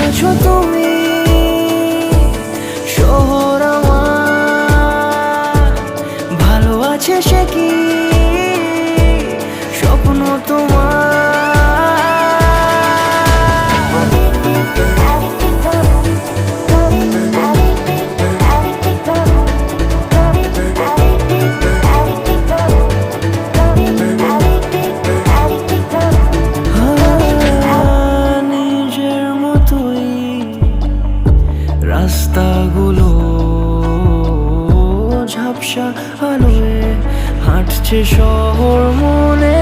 আছো তুমি, শহর আমার ভালো আছে সে কি স্বপ্ন তোমার। নিজের মতোই রাস্তাগুলো ঝাপসা আলোয় হাঁটছে শহর মনে